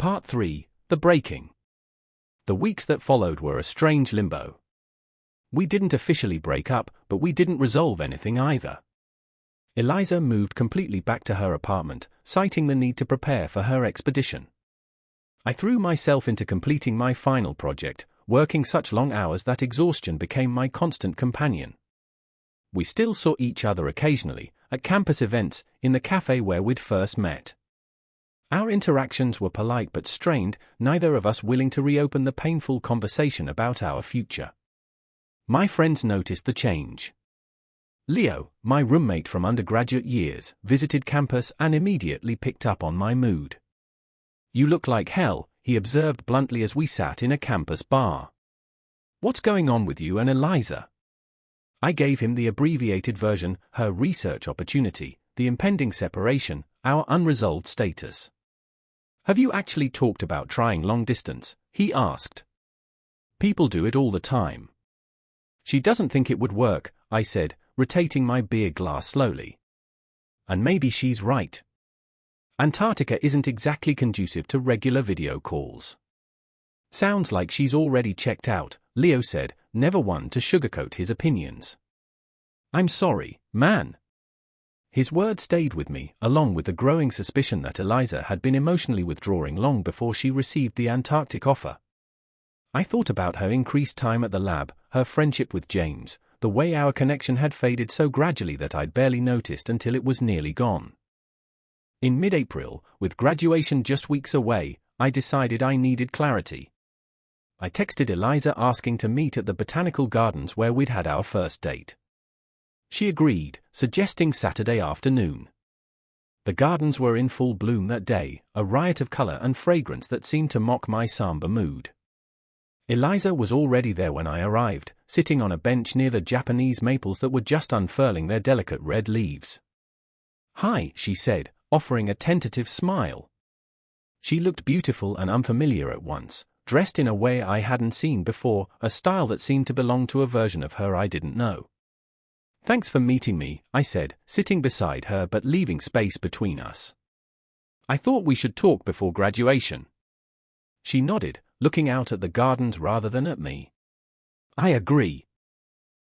Part 3, The Breaking. The weeks that followed were a strange limbo. We didn't officially break up, but we didn't resolve anything either. Eliza moved completely back to her apartment, citing the need to prepare for her expedition. I threw myself into completing my final project, working such long hours that exhaustion became my constant companion. We still saw each other occasionally, at campus events, in the cafe where we'd first met. Our interactions were polite but strained, neither of us willing to reopen the painful conversation about our future. My friends noticed the change. Leo, my roommate from undergraduate years, visited campus and immediately picked up on my mood. "You look like hell," he observed bluntly as we sat in a campus bar. "What's going on with you and Eliza?" I gave him the abbreviated version, her research opportunity, the impending separation, our unresolved status. "Have you actually talked about trying long distance?" he asked. "People do it all the time." "She doesn't think it would work," I said, rotating my beer glass slowly. "And maybe she's right. Antarctica isn't exactly conducive to regular video calls." "Sounds like she's already checked out," Leo said, never one to sugarcoat his opinions. "I'm sorry, man." His words stayed with me, along with the growing suspicion that Eliza had been emotionally withdrawing long before she received the Antarctic offer. I thought about her increased time at the lab, her friendship with James, the way our connection had faded so gradually that I'd barely noticed until it was nearly gone. In mid-April, with graduation just weeks away, I decided I needed clarity. I texted Eliza asking to meet at the botanical gardens where we'd had our first date. She agreed, suggesting Saturday afternoon. The gardens were in full bloom that day, a riot of color and fragrance that seemed to mock my somber mood. Eliza was already there when I arrived, sitting on a bench near the Japanese maples that were just unfurling their delicate red leaves. "Hi," she said, offering a tentative smile. She looked beautiful and unfamiliar at once, dressed in a way I hadn't seen before, a style that seemed to belong to a version of her I didn't know. "Thanks for meeting me," I said, sitting beside her but leaving space between us. "I thought we should talk before graduation." She nodded, looking out at the gardens rather than at me. "I agree."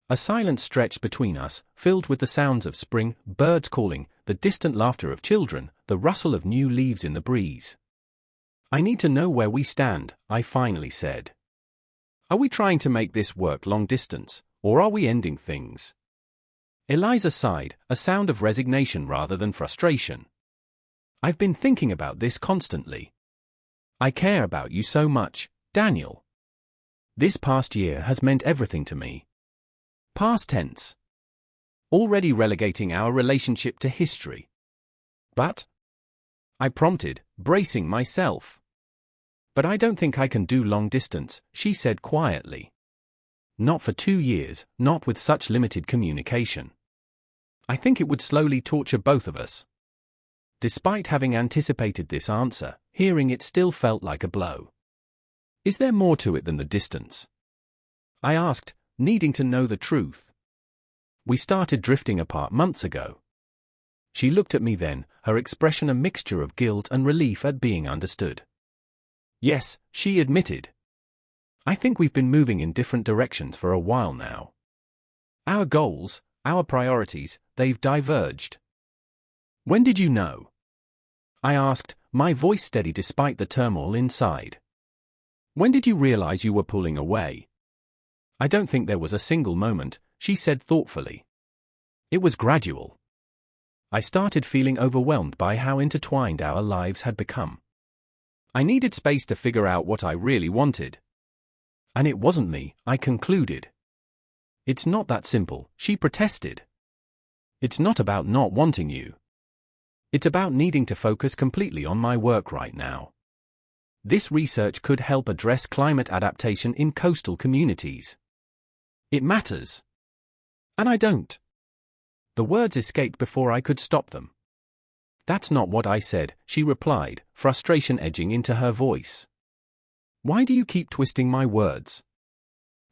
A silence stretched between us, filled with the sounds of spring, birds calling, the distant laughter of children, the rustle of new leaves in the breeze. "I need to know where we stand," I finally said. "Are we trying to make this work long distance, or are we ending things?" Eliza sighed, a sound of resignation rather than frustration. "I've been thinking about this constantly. I care about you so much, Daniel. This past year has meant everything to me." Past tense. Already relegating our relationship to history. "But?" I prompted, bracing myself. "But I don't think I can do long distance," she said quietly. "Not for 2 years, not with such limited communication. I think it would slowly torture both of us." Despite having anticipated this answer, hearing it still felt like a blow. "Is there more to it than the distance?" I asked, needing to know the truth. "We started drifting apart months ago." She looked at me then, her expression a mixture of guilt and relief at being understood. "Yes," she admitted. "I think we've been moving in different directions for a while now. Our goals, our priorities, they've diverged." "When did you know?" I asked, my voice steady despite the turmoil inside. "When did you realize you were pulling away?" "I don't think there was a single moment," she said thoughtfully. "It was gradual. I started feeling overwhelmed by how intertwined our lives had become. I needed space to figure out what I really wanted. And it wasn't me," I concluded. "It's not that simple," she protested. "It's not about not wanting you. It's about needing to focus completely on my work right now. This research could help address climate adaptation in coastal communities. It matters. And I don't." The words escaped before I could stop them. "That's not what I said," she replied, frustration edging into her voice. "Why do you keep twisting my words?"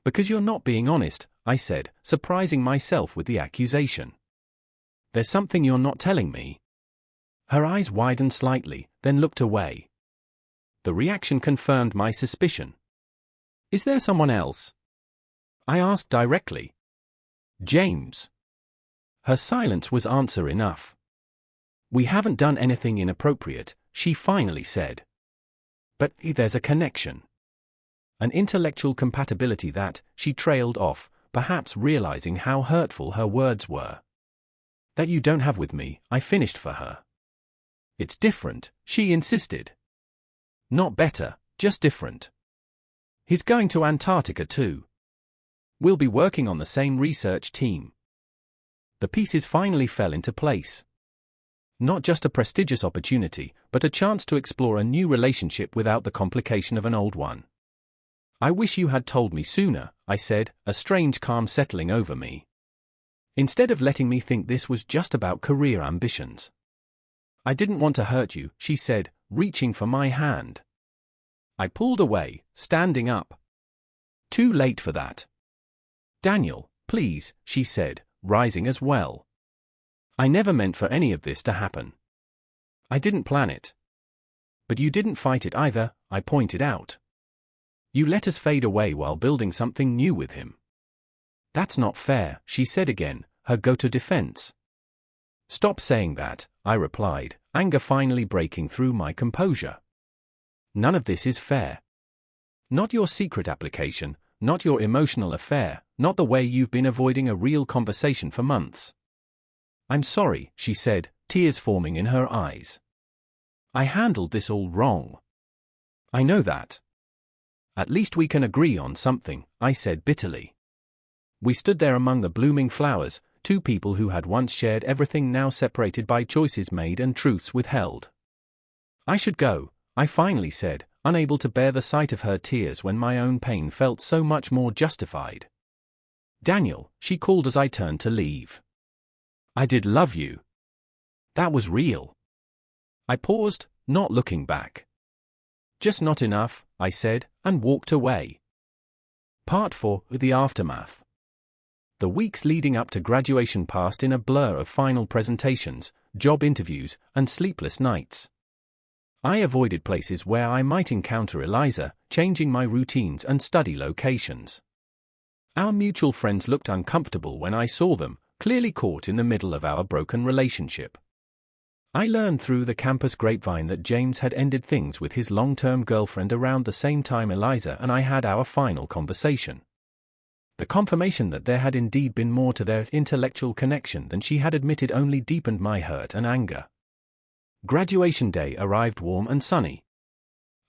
"Because you're not being honest," I said, surprising myself with the accusation. "There's something you're not telling me." Her eyes widened slightly, then looked away. The reaction confirmed my suspicion. Is there someone else? I asked directly. James. Her silence was answer enough. We haven't done anything inappropriate, she finally said. But there's a connection. An intellectual compatibility that, she trailed off, perhaps realizing how hurtful her words were. That you don't have with me, I finished for her. It's different, she insisted. Not better, just different. He's going to Antarctica too. We'll be working on the same research team. The pieces finally fell into place. Not just a prestigious opportunity, but a chance to explore a new relationship without the complication of an old one. I wish you had told me sooner, I said, a strange calm settling over me. Instead of letting me think this was just about career ambitions. I didn't want to hurt you, she said, reaching for my hand. I pulled away, standing up. Too late for that. Daniel, please, she said, rising as well. I never meant for any of this to happen. I didn't plan it. But you didn't fight it either, I pointed out. You let us fade away while building something new with him. That's not fair, she said again, her go-to defense. Stop saying that, I replied, anger finally breaking through my composure. None of this is fair. Not your secret application, not your emotional affair, not the way you've been avoiding a real conversation for months. I'm sorry, she said, tears forming in her eyes. I handled this all wrong. I know that. At least we can agree on something, I said bitterly. We stood there among the blooming flowers, two people who had once shared everything now separated by choices made and truths withheld. I should go, I finally said, unable to bear the sight of her tears when my own pain felt so much more justified. Daniel, she called as I turned to leave. I did love you. That was real. I paused, not looking back. Just not enough, I said, and walked away. Part 4, The Aftermath. The weeks leading up to graduation passed in a blur of final presentations, job interviews, and sleepless nights. I avoided places where I might encounter Eliza, changing my routines and study locations. Our mutual friends looked uncomfortable when I saw them, clearly caught in the middle of our broken relationship. I learned through the campus grapevine that James had ended things with his long-term girlfriend around the same time Eliza and I had our final conversation. The confirmation that there had indeed been more to their intellectual connection than she had admitted only deepened my hurt and anger. Graduation day arrived warm and sunny.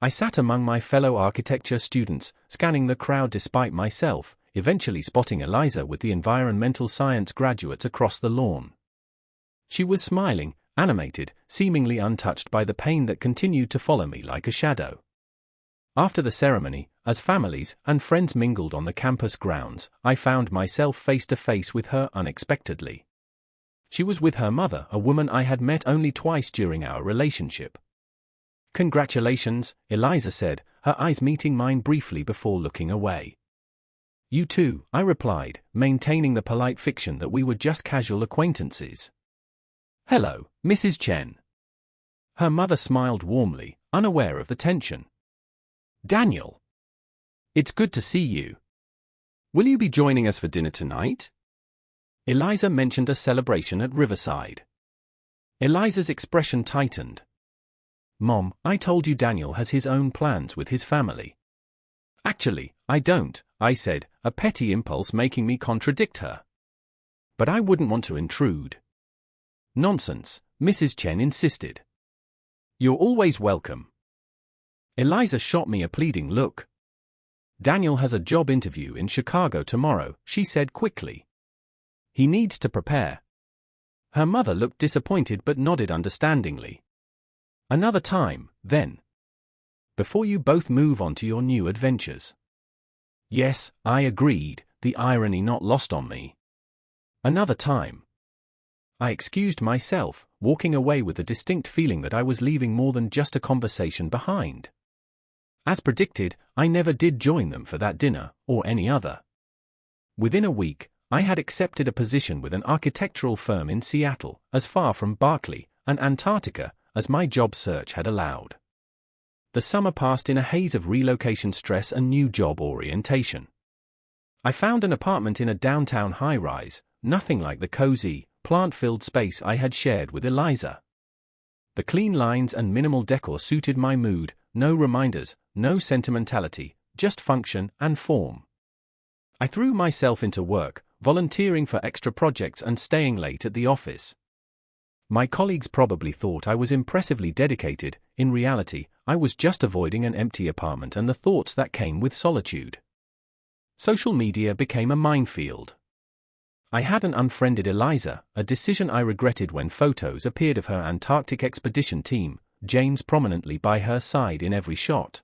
I sat among my fellow architecture students, scanning the crowd despite myself, eventually spotting Eliza with the environmental science graduates across the lawn. She was smiling, animated, seemingly untouched by the pain that continued to follow me like a shadow. After the ceremony, as families and friends mingled on the campus grounds, I found myself face to face with her unexpectedly. She was with her mother, a woman I had met only twice during our relationship. Congratulations, Eliza said, her eyes meeting mine briefly before looking away. You too, I replied, maintaining the polite fiction that we were just casual acquaintances. Hello, Mrs. Chen. Her mother smiled warmly, unaware of the tension. Daniel. It's good to see you. Will you be joining us for dinner tonight? Eliza mentioned a celebration at Riverside. Eliza's expression tightened. Mom, I told you Daniel has his own plans with his family. Actually, I don't, I said, a petty impulse making me contradict her. But I wouldn't want to intrude. Nonsense, Mrs. Chen insisted. You're always welcome. Eliza shot me a pleading look. Daniel has a job interview in Chicago tomorrow, she said quickly. He needs to prepare. Her mother looked disappointed but nodded understandingly. Another time, then. Before you both move on to your new adventures. Yes, I agreed, the irony not lost on me. Another time. I excused myself, walking away with the distinct feeling that I was leaving more than just a conversation behind. As predicted, I never did join them for that dinner, or any other. Within a week, I had accepted a position with an architectural firm in Seattle, as far from Berkeley and Antarctica as my job search had allowed. The summer passed in a haze of relocation stress and new job orientation. I found an apartment in a downtown high-rise, nothing like the cozy, plant-filled space I had shared with Eliza. The clean lines and minimal decor suited my mood, no reminders, no sentimentality, just function and form. I threw myself into work, volunteering for extra projects and staying late at the office. My colleagues probably thought I was impressively dedicated. In reality, I was just avoiding an empty apartment and the thoughts that came with solitude. Social media became a minefield. I hadn't unfriended Eliza, a decision I regretted when photos appeared of her Antarctic expedition team, James prominently by her side in every shot.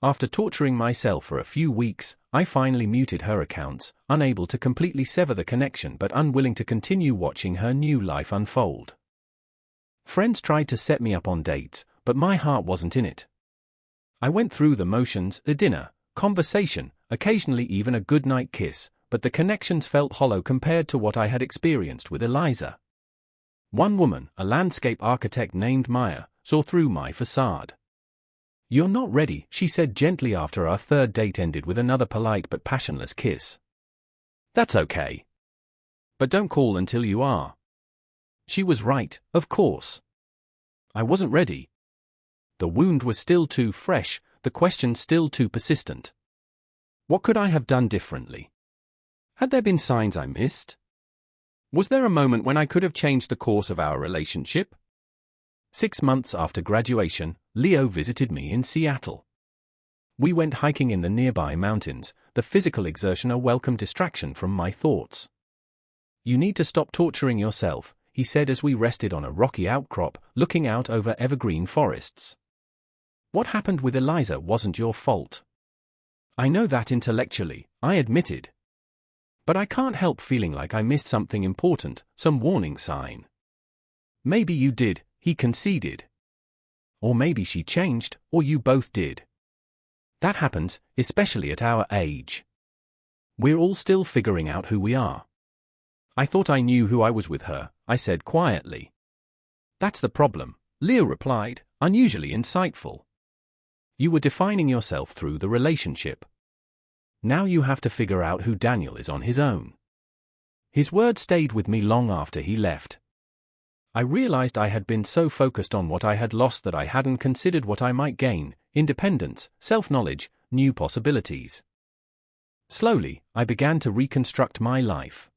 After torturing myself for a few weeks, I finally muted her accounts, unable to completely sever the connection but unwilling to continue watching her new life unfold. Friends tried to set me up on dates, but my heart wasn't in it. I went through the motions, a dinner, conversation, occasionally even a goodnight kiss, but the connections felt hollow compared to what I had experienced with Eliza. One woman, a landscape architect named Maya, saw through my facade. "You're not ready," she said gently after our third date ended with another polite but passionless kiss. "That's okay. But don't call until you are." She was right, of course. I wasn't ready. The wound was still too fresh, the question still too persistent. What could I have done differently? Had there been signs I missed? Was there a moment when I could have changed the course of our relationship? 6 months after graduation, Leo visited me in Seattle. We went hiking in the nearby mountains, the physical exertion a welcome distraction from my thoughts. "You need to stop torturing yourself," he said as we rested on a rocky outcrop, looking out over evergreen forests. "What happened with Eliza wasn't your fault. I know that intellectually," I admitted. "But I can't help feeling like I missed something important, some warning sign." "Maybe you did," he conceded. "Or maybe she changed, or you both did. That happens, especially at our age. We're all still figuring out who we are." "I thought I knew who I was with her," I said quietly. "That's the problem," Leo replied, unusually insightful. "You were defining yourself through the relationship. Now you have to figure out who Daniel is on his own." His words stayed with me long after he left. I realized I had been so focused on what I had lost that I hadn't considered what I might gain: independence, self-knowledge, new possibilities. Slowly, I began to reconstruct my life.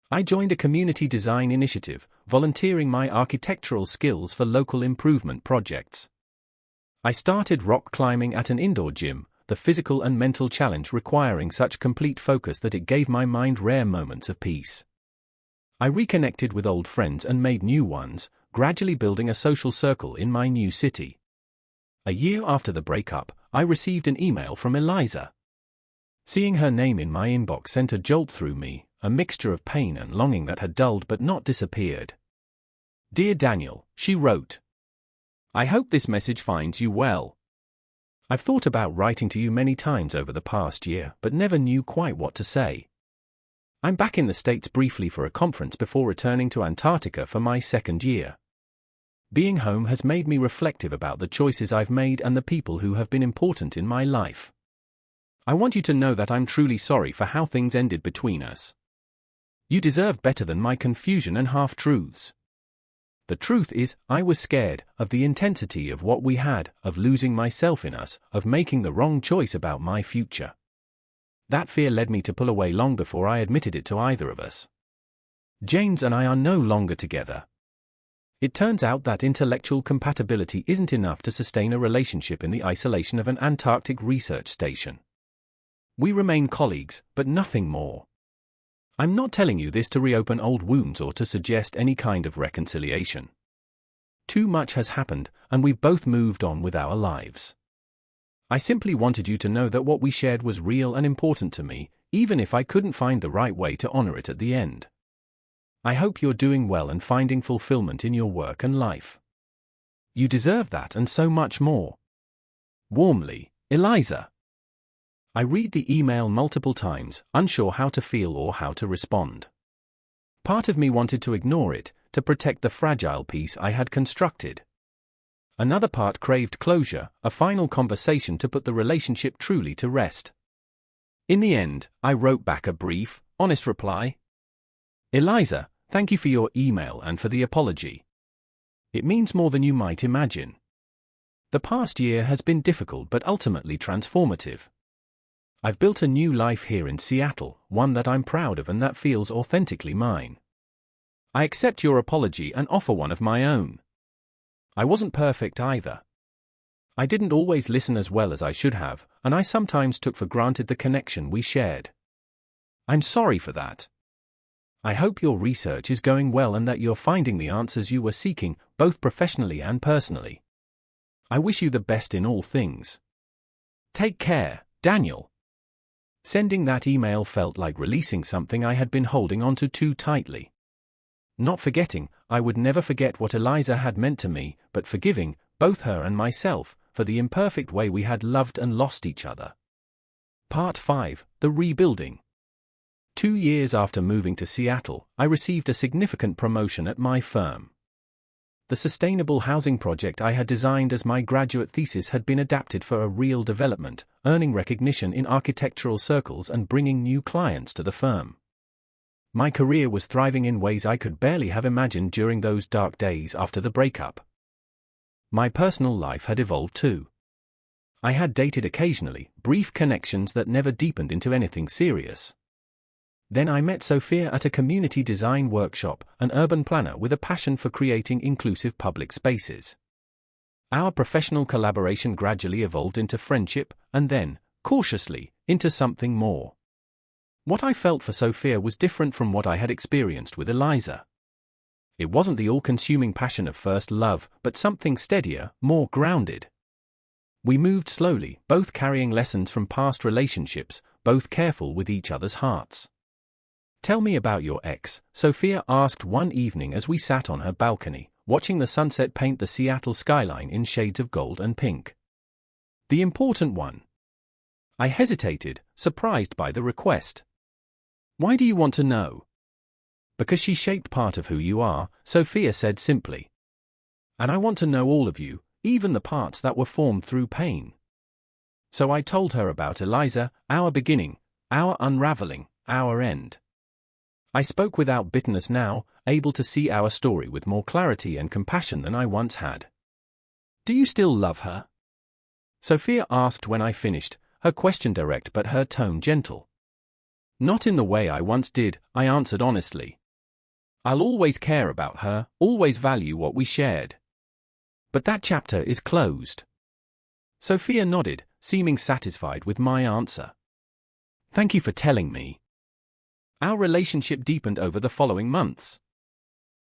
I joined a community design initiative, volunteering my architectural skills for local improvement projects. I started rock climbing at an indoor gym, the physical and mental challenge requiring such complete focus that it gave my mind rare moments of peace. I reconnected with old friends and made new ones, gradually building a social circle in my new city. A year after the breakup, I received an email from Eliza. Seeing her name in my inbox sent a jolt through me, a mixture of pain and longing that had dulled but not disappeared. "Dear Daniel," she wrote, "I hope this message finds you well. I've thought about writing to you many times over the past year, but never knew quite what to say. I'm back in the States briefly for a conference before returning to Antarctica for my second year. Being home has made me reflective about the choices I've made and the people who have been important in my life. I want you to know that I'm truly sorry for how things ended between us. You deserve better than my confusion and half-truths. The truth is, I was scared of the intensity of what we had, of losing myself in us, of making the wrong choice about my future. That fear led me to pull away long before I admitted it to either of us. James and I are no longer together. It turns out that intellectual compatibility isn't enough to sustain a relationship in the isolation of an Antarctic research station. We remain colleagues, but nothing more. I'm not telling you this to reopen old wounds or to suggest any kind of reconciliation. Too much has happened, and we've both moved on with our lives. I simply wanted you to know that what we shared was real and important to me, even if I couldn't find the right way to honor it at the end. I hope you're doing well and finding fulfillment in your work and life. You deserve that and so much more. Warmly, Eliza. I read the email multiple times, unsure how to feel or how to respond. Part of me wanted to ignore it, to protect the fragile peace I had constructed. Another part craved closure, a final conversation to put the relationship truly to rest. In the end, I wrote back a brief, honest reply. Eliza, thank you for your email and for the apology. It means more than you might imagine. The past year has been difficult but ultimately transformative. I've built a new life here in Seattle, one that I'm proud of and that feels authentically mine. I accept your apology and offer one of my own. I wasn't perfect either. I didn't always listen as well as I should have, and I sometimes took for granted the connection we shared. I'm sorry for that. I hope your research is going well and that you're finding the answers you were seeking, both professionally and personally. I wish you the best in all things. Take care, Daniel. Sending that email felt like releasing something I had been holding onto too tightly. Not forgetting, I would never forget what Eliza had meant to me, but forgiving, both her and myself, for the imperfect way we had loved and lost each other. Part 5, The Rebuilding. 2 years after moving to Seattle, I received a significant promotion at my firm. The sustainable housing project I had designed as my graduate thesis had been adapted for a real development, earning recognition in architectural circles and bringing new clients to the firm. My career was thriving in ways I could barely have imagined during those dark days after the breakup. My personal life had evolved too. I had dated occasionally, brief connections that never deepened into anything serious. Then I met Sophia at a community design workshop, an urban planner with a passion for creating inclusive public spaces. Our professional collaboration gradually evolved into friendship, and then, cautiously, into something more. What I felt for Sophia was different from what I had experienced with Eliza. It wasn't the all-consuming passion of first love, but something steadier, more grounded. We moved slowly, both carrying lessons from past relationships, both careful with each other's hearts. Tell me about your ex, Sophia asked one evening as we sat on her balcony, watching the sunset paint the Seattle skyline in shades of gold and pink. The important one. I hesitated, surprised by the request. Why do you want to know? Because she shaped part of who you are, Sophia said simply. And I want to know all of you, even the parts that were formed through pain. So I told her about Eliza, our beginning, our unraveling, our end. I spoke without bitterness now, able to see our story with more clarity and compassion than I once had. Do you still love her? Sophia asked when I finished, her question direct but her tone gentle. Not in the way I once did, I answered honestly. I'll always care about her, always value what we shared. But that chapter is closed. Sophia nodded, seeming satisfied with my answer. Thank you for telling me. Our relationship deepened over the following months.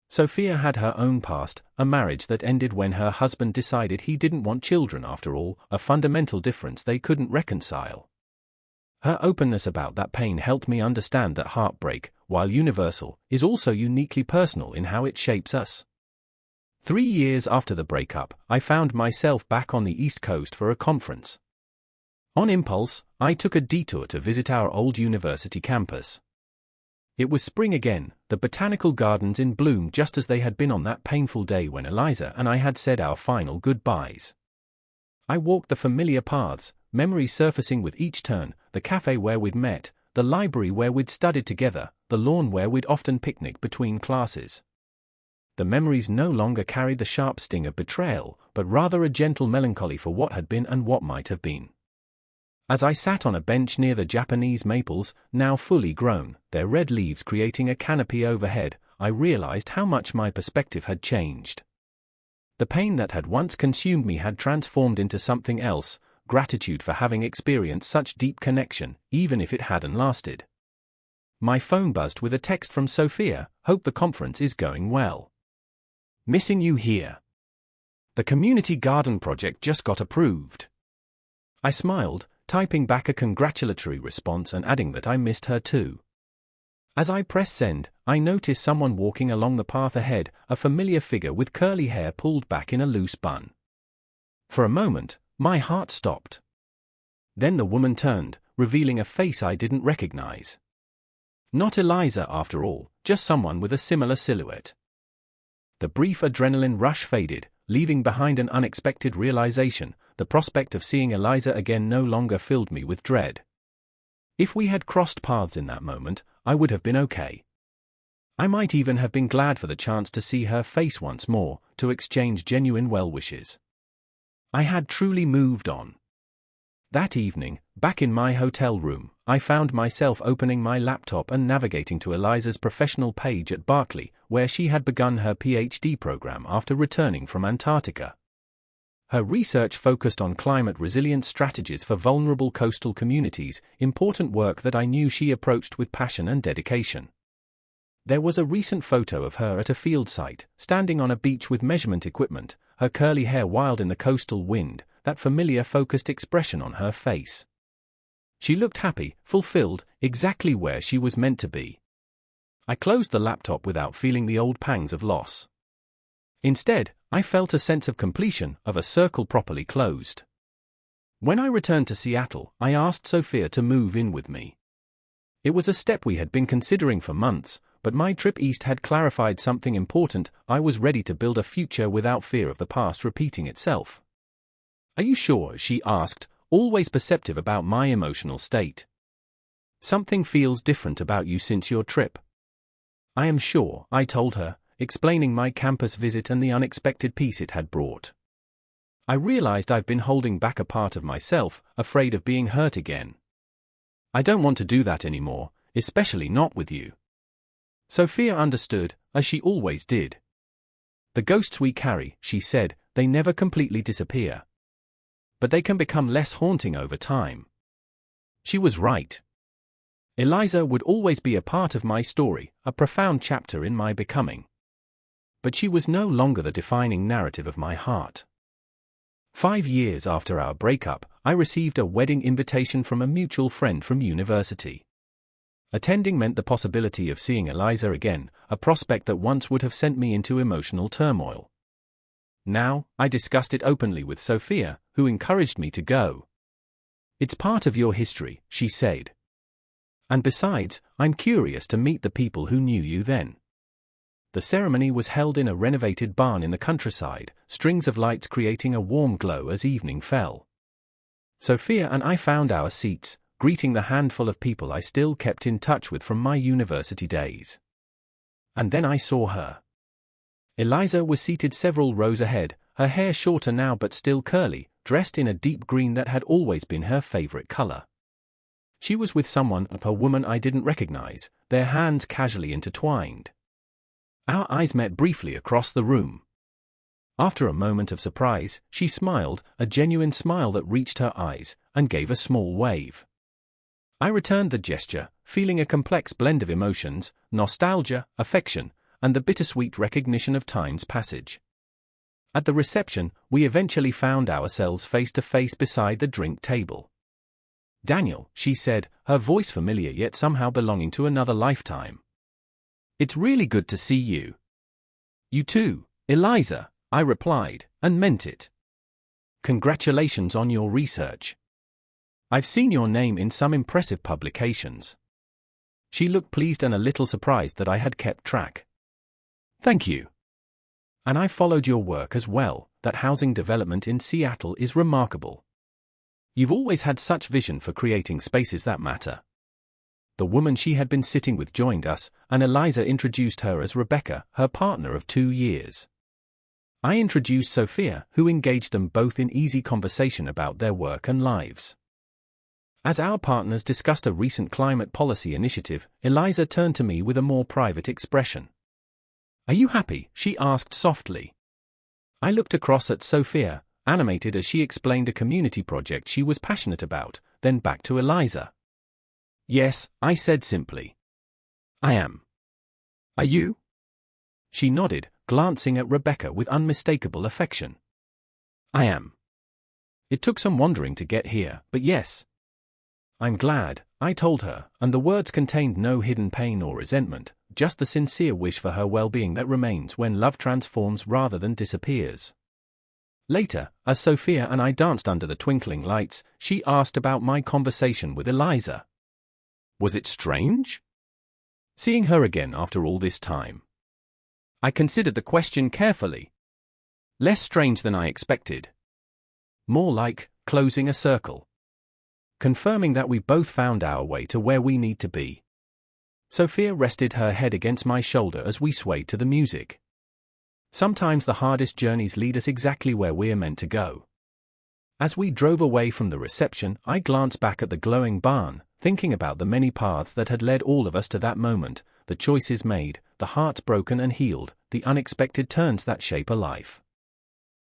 Sophia had her own past, a marriage that ended when her husband decided he didn't want children after all, a fundamental difference they couldn't reconcile. Her openness about that pain helped me understand that heartbreak, while universal, is also uniquely personal in how it shapes us. 3 years after the breakup, I found myself back on the East Coast for a conference. On impulse, I took a detour to visit our old university campus. It was spring again, the botanical gardens in bloom just as they had been on that painful day when Eliza and I had said our final goodbyes. I walked the familiar paths, memories surfacing with each turn, the cafe where we'd met, the library where we'd studied together, the lawn where we'd often picnicked between classes. The memories no longer carried the sharp sting of betrayal, but rather a gentle melancholy for what had been and what might have been. As I sat on a bench near the Japanese maples, now fully grown, their red leaves creating a canopy overhead, I realized how much my perspective had changed. The pain that had once consumed me had transformed into something else, gratitude for having experienced such deep connection, even if it hadn't lasted. My phone buzzed with a text from Sophia, hope the conference is going well. Missing you here. The community garden project just got approved. I smiled, typing back a congratulatory response and adding that I missed her too. As I pressed send, I noticed someone walking along the path ahead, a familiar figure with curly hair pulled back in a loose bun. For a moment, my heart stopped. Then the woman turned, revealing a face I didn't recognize. Not Eliza after all, just someone with a similar silhouette. The brief adrenaline rush faded, leaving behind an unexpected realization. The prospect of seeing Eliza again no longer filled me with dread. If we had crossed paths in that moment, I would have been okay. I might even have been glad for the chance to see her face once more, to exchange genuine well wishes. I had truly moved on. That evening, back in my hotel room, I found myself opening my laptop and navigating to Eliza's professional page at Berkeley, where she had begun her PhD program after returning from Antarctica. Her research focused on climate-resilient strategies for vulnerable coastal communities, important work that I knew she approached with passion and dedication. There was a recent photo of her at a field site, standing on a beach with measurement equipment, her curly hair wild in the coastal wind, that familiar focused expression on her face. She looked happy, fulfilled, exactly where she was meant to be. I closed the laptop without feeling the old pangs of loss. Instead, I felt a sense of completion, of a circle properly closed. When I returned to Seattle, I asked Sophia to move in with me. It was a step we had been considering for months, but my trip east had clarified something important. I was ready to build a future without fear of the past repeating itself. "Are you sure?" she asked, always perceptive about my emotional state. "Something feels different about you since your trip." "I am sure," I told her, explaining my campus visit and the unexpected peace it had brought. "I realized I've been holding back a part of myself, afraid of being hurt again. I don't want to do that anymore, especially not with you." Sophia understood, as she always did. "The ghosts we carry," she said, "they never completely disappear. But they can become less haunting over time." She was right. Eliza would always be a part of my story, a profound chapter in my becoming. But she was no longer the defining narrative of my heart. 5 years after our breakup, I received a wedding invitation from a mutual friend from university. Attending meant the possibility of seeing Eliza again, a prospect that once would have sent me into emotional turmoil. Now, I discussed it openly with Sophia, who encouraged me to go. "It's part of your history," she said. "And besides, I'm curious to meet the people who knew you then." The ceremony was held in a renovated barn in the countryside, strings of lights creating a warm glow as evening fell. Sophia and I found our seats, greeting the handful of people I still kept in touch with from my university days. And then I saw her. Eliza was seated several rows ahead, her hair shorter now but still curly, dressed in a deep green that had always been her favorite color. She was with someone, a woman I didn't recognize, their hands casually intertwined. Our eyes met briefly across the room. After a moment of surprise, she smiled, a genuine smile that reached her eyes, and gave a small wave. I returned the gesture, feeling a complex blend of emotions, nostalgia, affection, and the bittersweet recognition of time's passage. At the reception, we eventually found ourselves face to face beside the drink table. "Daniel," she said, her voice familiar yet somehow belonging to another lifetime. "It's really good to see you." "You too, Eliza," I replied, and meant it. "Congratulations on your research. I've seen your name in some impressive publications." She looked pleased and a little surprised that I had kept track. "Thank you. And I followed your work as well. That housing development in Seattle is remarkable. You've always had such vision for creating spaces that matter." The woman she had been sitting with joined us, and Eliza introduced her as Rebecca, her partner of 2 years. I introduced Sophia, who engaged them both in easy conversation about their work and lives. As our partners discussed a recent climate policy initiative, Eliza turned to me with a more private expression. "Are you happy?" she asked softly. I looked across at Sophia, animated as she explained a community project she was passionate about, then back to Eliza. "Yes," I said simply. "I am. Are you?" She nodded, glancing at Rebecca with unmistakable affection. "I am. It took some wandering to get here, but yes. I'm glad," I told her, and the words contained no hidden pain or resentment, just the sincere wish for her well-being that remains when love transforms rather than disappears. Later, as Sophia and I danced under the twinkling lights, she asked about my conversation with Eliza. Was it strange? Seeing her again after all this time? I considered the question carefully. Less strange than I expected. More like closing a circle. Confirming that we both found our way to where we need to be. Sophia rested her head against my shoulder as we swayed to the music. Sometimes the hardest journeys lead us exactly where we're meant to go. As we drove away from the reception, I glanced back at the glowing barn, thinking about the many paths that had led all of us to that moment, the choices made, the hearts broken and healed, the unexpected turns that shape a life.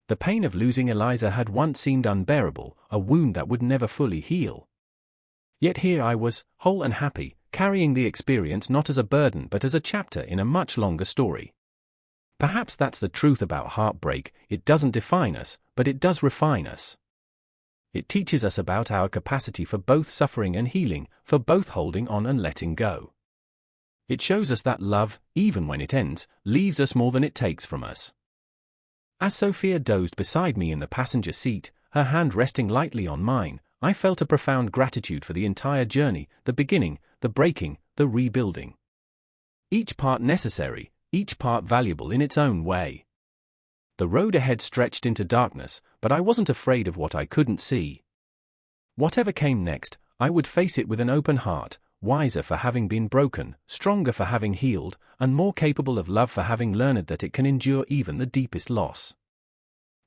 The pain of losing Eliza had once seemed unbearable, a wound that would never fully heal. Yet here I was, whole and happy, carrying the experience not as a burden but as a chapter in a much longer story. Perhaps that's the truth about heartbreak, it doesn't define us, but it does refine us. It teaches us about our capacity for both suffering and healing, for both holding on and letting go. It shows us that love, even when it ends, leaves us more than it takes from us. As Sophia dozed beside me in the passenger seat, her hand resting lightly on mine, I felt a profound gratitude for the entire journey, the beginning, the breaking, the rebuilding. Each part necessary, each part valuable in its own way. The road ahead stretched into darkness, but I wasn't afraid of what I couldn't see. Whatever came next, I would face it with an open heart, wiser for having been broken, stronger for having healed, and more capable of love for having learned that it can endure even the deepest loss.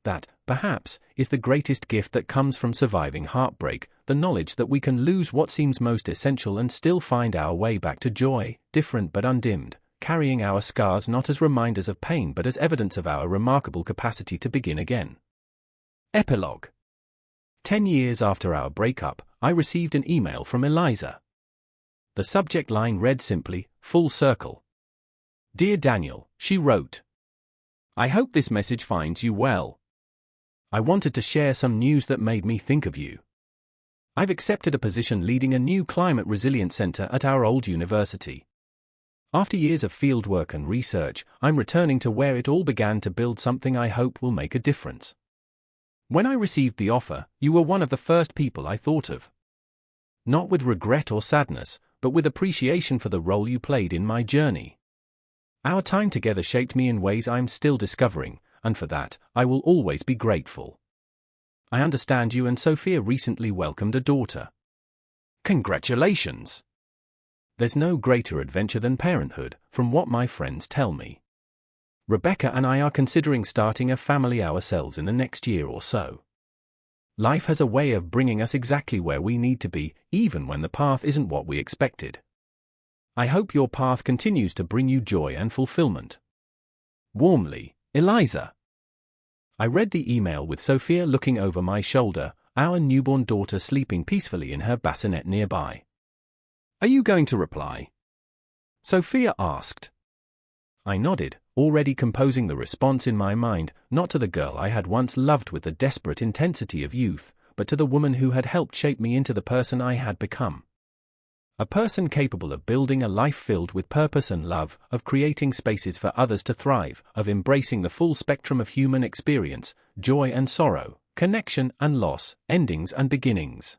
That, perhaps, is the greatest gift that comes from surviving heartbreak, the knowledge that we can lose what seems most essential and still find our way back to joy, different but undimmed, carrying our scars not as reminders of pain but as evidence of our remarkable capacity to begin again. Epilogue. 10 years after our breakup, I received an email from Eliza. The subject line read simply, "Full circle." "Dear Daniel," she wrote. "I hope this message finds you well. I wanted to share some news that made me think of you. I've accepted a position leading a new climate resilience center at our old university. After years of fieldwork and research, I'm returning to where it all began to build something I hope will make a difference. When I received the offer, you were one of the first people I thought of. Not with regret or sadness, but with appreciation for the role you played in my journey. Our time together shaped me in ways I'm still discovering, and for that, I will always be grateful. I understand you and Sophia recently welcomed a daughter. Congratulations! There's no greater adventure than parenthood, from what my friends tell me. Rebecca and I are considering starting a family ourselves in the next year or so. Life has a way of bringing us exactly where we need to be, even when the path isn't what we expected. I hope your path continues to bring you joy and fulfillment. Warmly, Eliza. I read the email with Sophia looking over my shoulder, our newborn daughter sleeping peacefully in her bassinet nearby. Are you going to reply? Sophia asked. I nodded, already composing the response in my mind, not to the girl I had once loved with the desperate intensity of youth, but to the woman who had helped shape me into the person I had become. A person capable of building a life filled with purpose and love, of creating spaces for others to thrive, of embracing the full spectrum of human experience, joy and sorrow, connection and loss, endings and beginnings.